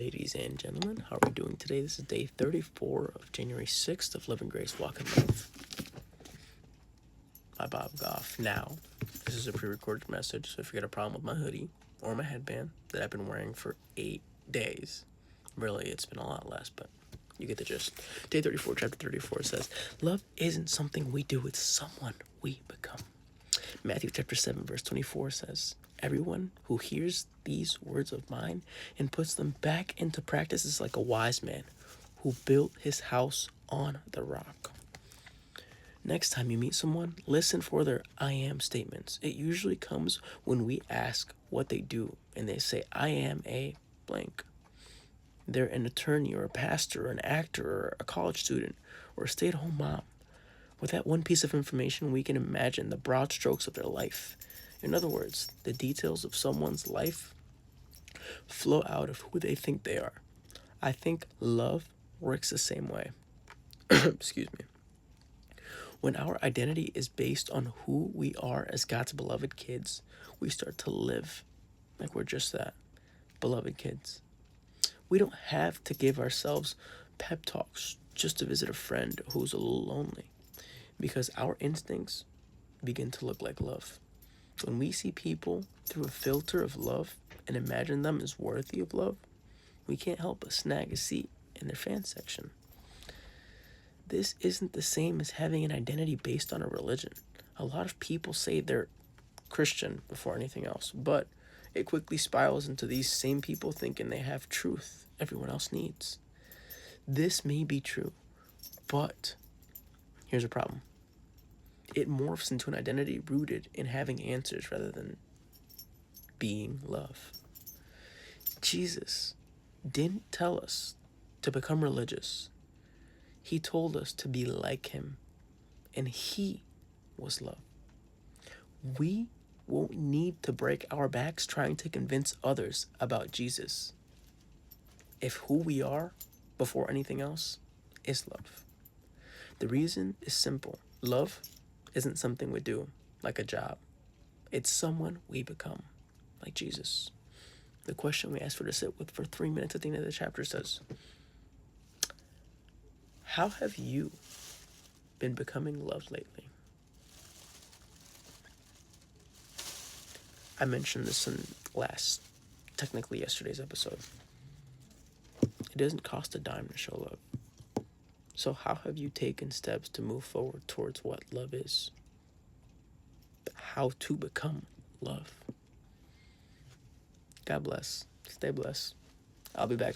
Ladies and gentlemen, how are we doing today? This is day 34 of January 6th of Living Grace Walk in Love by Bob Goff. Now, this is a pre-recorded message, so if you got a problem with my hoodie or my headband that I've been wearing for 8 days, really, it's been a lot less, but you get the gist. Day 34, chapter 34 says, love isn't something we do, it's someone we become. Matthew chapter 7, verse 24 says, everyone who hears these words of mine and puts them back into practice is like a wise man who built his house on the rock. Next time you meet someone, listen for their I am statements. It usually comes when we ask what they do and they say, I am a blank. They're an attorney or a pastor or an actor or a college student or a stay-at-home mom. With that one piece of information, we can imagine the broad strokes of their life. In other words, the details of someone's life flow out of who they think they are. I think love works the same way. Excuse me. When our identity is based on who we are as God's beloved kids, we start to live like we're just that, beloved kids. We don't have to give ourselves pep talks just to visit a friend who's a little lonely, because our instincts begin to look like love. When we see people through a filter of love and imagine them as worthy of love, we can't help but snag a seat in their fan section. This isn't the same as having an identity based on a religion. A lot of people say they're Christian before anything else, but it quickly spirals into these same people thinking they have truth everyone else needs. This may be true, but here's a problem. It morphs into an identity rooted in having answers rather than being love. Jesus didn't tell us to become religious. He told us to be like him, and he was love. We won't need to break our backs trying to convince others about Jesus if who we are before anything else is love. The reason is simple. Love isn't something we do, like a job. It's someone we become, like Jesus. The question we asked for to sit with for 3 minutes at the end of the chapter says, how have you been becoming love lately? I mentioned this in technically yesterday's episode. It doesn't cost a dime to show love. So how have you taken steps to move forward towards what love is? How to become love? God bless. Stay blessed. I'll be back